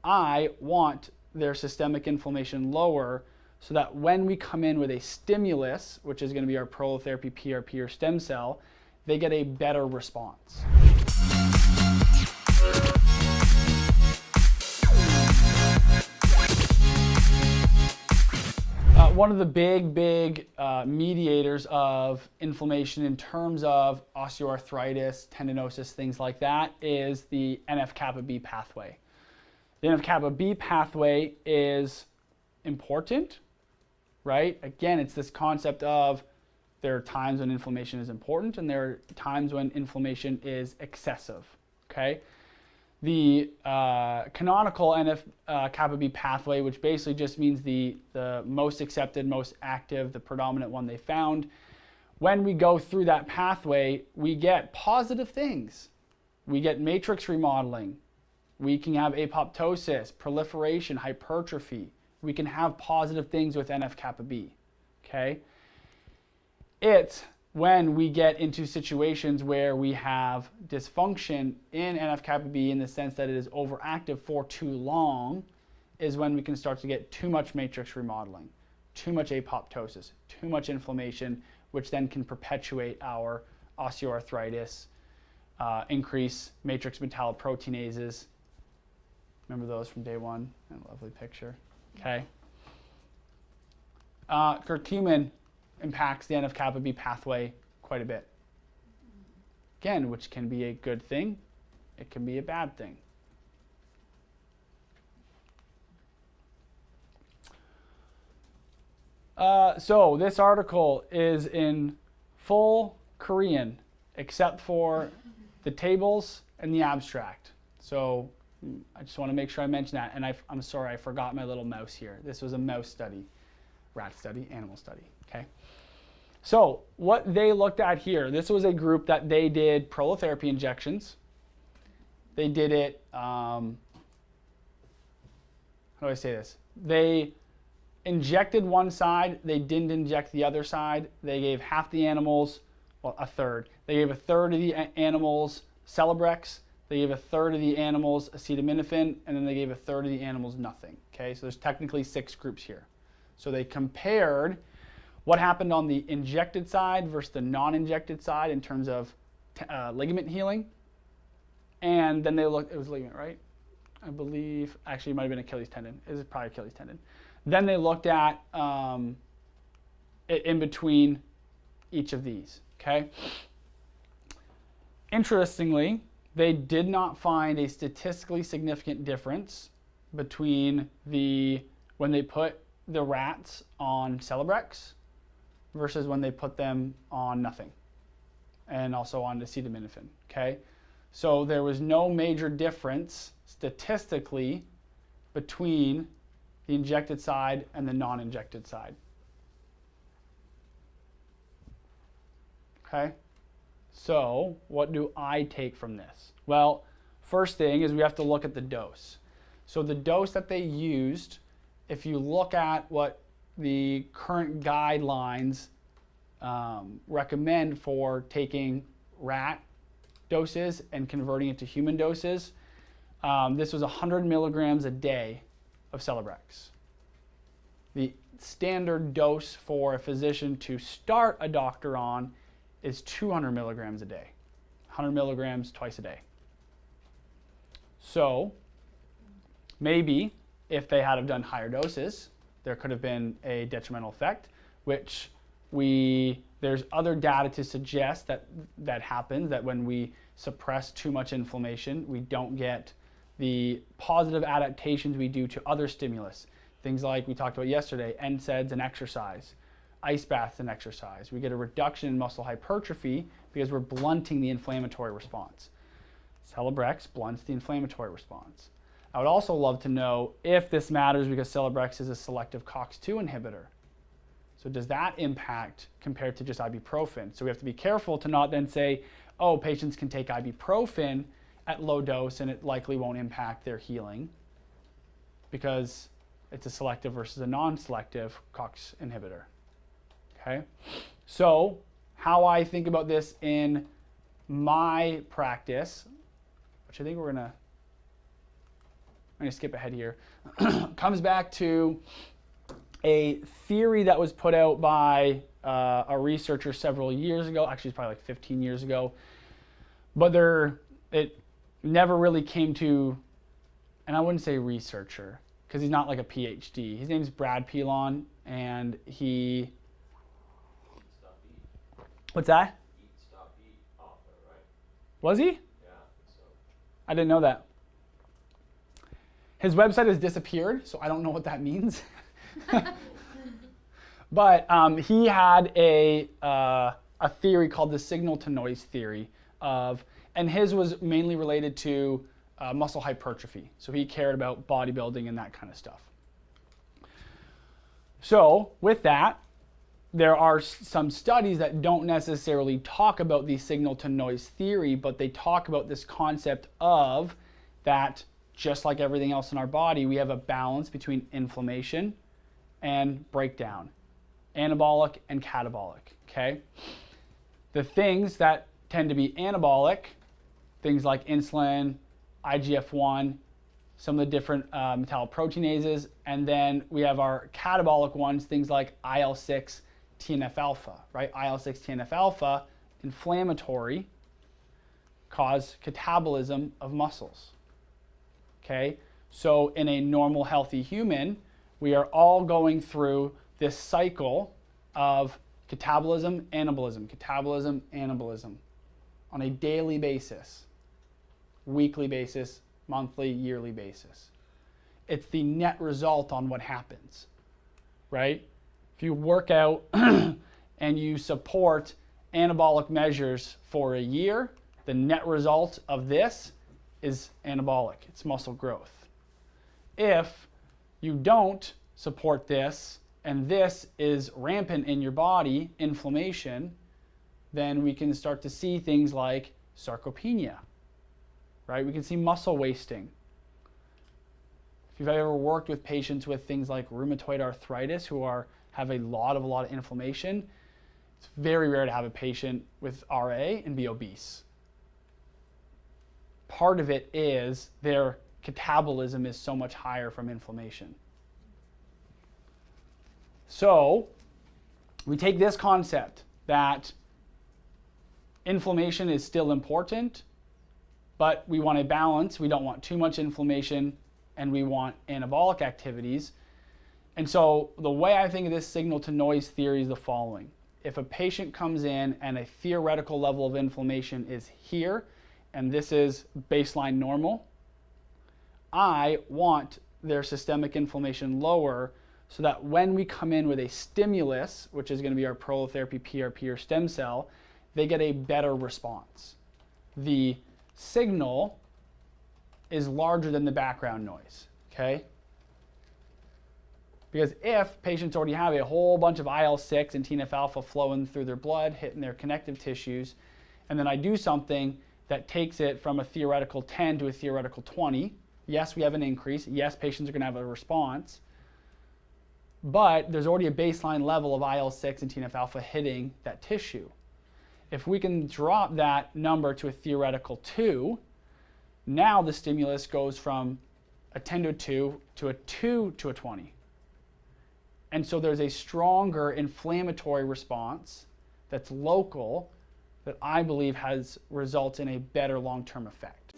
I want their systemic inflammation lower so that when we come in with a stimulus, which is going to be our prolotherapy, PRP, or stem cell, they get a better response. One of the big mediators of inflammation in terms of osteoarthritis, tendinosis, things like that is the NF-kappa B pathway. The NF-kappa B pathway is important, right? Again, it's this concept of there are times when inflammation is important and there are times when inflammation is excessive, okay? The canonical NF-kappa B pathway, which basically just means the most accepted, most active, the predominant one they found. When we go through that pathway, we get positive things. We get matrix remodeling. We can have apoptosis, proliferation, hypertrophy. We can have positive things with NF-kappa B, okay? It's when we get into situations where we have dysfunction in NF-kappa B in the sense that it is overactive for too long is when we can start to get too much matrix remodeling, too much apoptosis, too much inflammation, which then can perpetuate our osteoarthritis, increase matrix metalloproteinases. Remember those from day one? A lovely picture. Okay. Curcumin impacts the NF-kappa B pathway quite a bit. Again, which can be a good thing, it can be a bad thing. So this article is in full Korean, except for the tables and the abstract. So I just want to make sure I mention that. And I'm sorry, I forgot my little mouse here. This was a mouse study, rat study, animal study, okay? So what they looked at here, this was a group that they did prolotherapy injections. They did it, how do I say this? They injected one side, they didn't inject the other side. They gave half the animals, well, a third. They gave a third of the animals Celebrex. They gave a third of the animals acetaminophen, and then they gave a third of the animals nothing. Okay, so there's technically 6 groups here. So they compared what happened on the injected side versus the non-injected side in terms of ligament healing. And then they looked, it was ligament, right? I believe, actually it might have been Achilles tendon. It was probably Achilles tendon. Then they looked at it in between each of these, okay? Interestingly, they did not find a statistically significant difference between when they put the rats on Celebrex versus when they put them on nothing, and also on acetaminophen, okay? So there was no major difference statistically between the injected side and the non-injected side. Okay? So what do I take from this? Well, first thing is we have to look at the dose. So the dose that they used, if you look at what the current guidelines recommend for taking rat doses and converting it to human doses, this was 100 milligrams a day of Celebrex. The standard dose for a physician to start a doctor on is 200 milligrams a day, 100 milligrams twice a day. So maybe if they had have done higher doses, there could have been a detrimental effect, which there's other data to suggest that happens, that when we suppress too much inflammation, we don't get the positive adaptations we do to other stimulus. Things like we talked about yesterday, NSAIDs and exercise, ice baths and exercise. We get a reduction in muscle hypertrophy because we're blunting the inflammatory response. Celebrex blunts the inflammatory response. I would also love to know if this matters because Celebrex is a selective COX-2 inhibitor. So does that impact compared to just ibuprofen? So we have to be careful to not then say, oh, patients can take ibuprofen at low dose and it likely won't impact their healing because it's a selective versus a non-selective COX inhibitor. Okay, so how I think about this in my practice, which I think we're gonna going to skip ahead here, comes back to a theory that was put out by a researcher several years ago. Actually, it's probably like 15 years ago. But it never really came to, and I wouldn't say researcher, because he's not like a PhD. His name's Brad Pilon, and he... What's that? Eat, Stop, Eat author, right? Was he? Yeah, so. I didn't know that. His website has disappeared, so I don't know what that means. But he had a theory called the signal-to-noise theory and his was mainly related to muscle hypertrophy. So he cared about bodybuilding and that kind of stuff. So with that, there are some studies that don't necessarily talk about the signal-to-noise theory, but they talk about this concept of that just like everything else in our body, we have a balance between inflammation and breakdown, anabolic and catabolic, okay? The things that tend to be anabolic, things like insulin, IGF-1, some of the different metalloproteinases, and then we have our catabolic ones, things like IL-6, TNF-alpha, right? IL-6, TNF-alpha, inflammatory, cause catabolism of muscles, okay? So in a normal, healthy human, we are all going through this cycle of catabolism, anabolism on a daily basis, weekly basis, monthly, yearly basis. It's the net result on what happens, right? If you work out and you support anabolic measures for a year, the net result of this is anabolic. It's muscle growth. If you don't support this and this is rampant in your body, inflammation, then we can start to see things like sarcopenia, right? We can see muscle wasting. If you've ever worked with patients with things like rheumatoid arthritis who have a lot of inflammation, it's very rare to have a patient with RA and be obese. Part of it is their catabolism is so much higher from inflammation. So we take this concept that inflammation is still important, but we want a balance. We don't want too much inflammation, and we want anabolic activities. And so the way I think of this signal-to-noise theory is the following. If a patient comes in and a theoretical level of inflammation is here, and this is baseline normal, I want their systemic inflammation lower so that when we come in with a stimulus, which is going to be our prolotherapy, PRP, or stem cell, they get a better response. The signal is larger than the background noise, okay? Because if patients already have a whole bunch of IL-6 and TNF-alpha flowing through their blood, hitting their connective tissues, and then I do something that takes it from a theoretical 10 to a theoretical 20, yes, we have an increase. Yes, patients are going to have a response. But there's already a baseline level of IL-6 and TNF-alpha hitting that tissue. If we can drop that number to a theoretical 2, now the stimulus goes from a 10 to a 2 to a 2 to a 20. And so there's a stronger inflammatory response that's local that I believe results in a better long-term effect.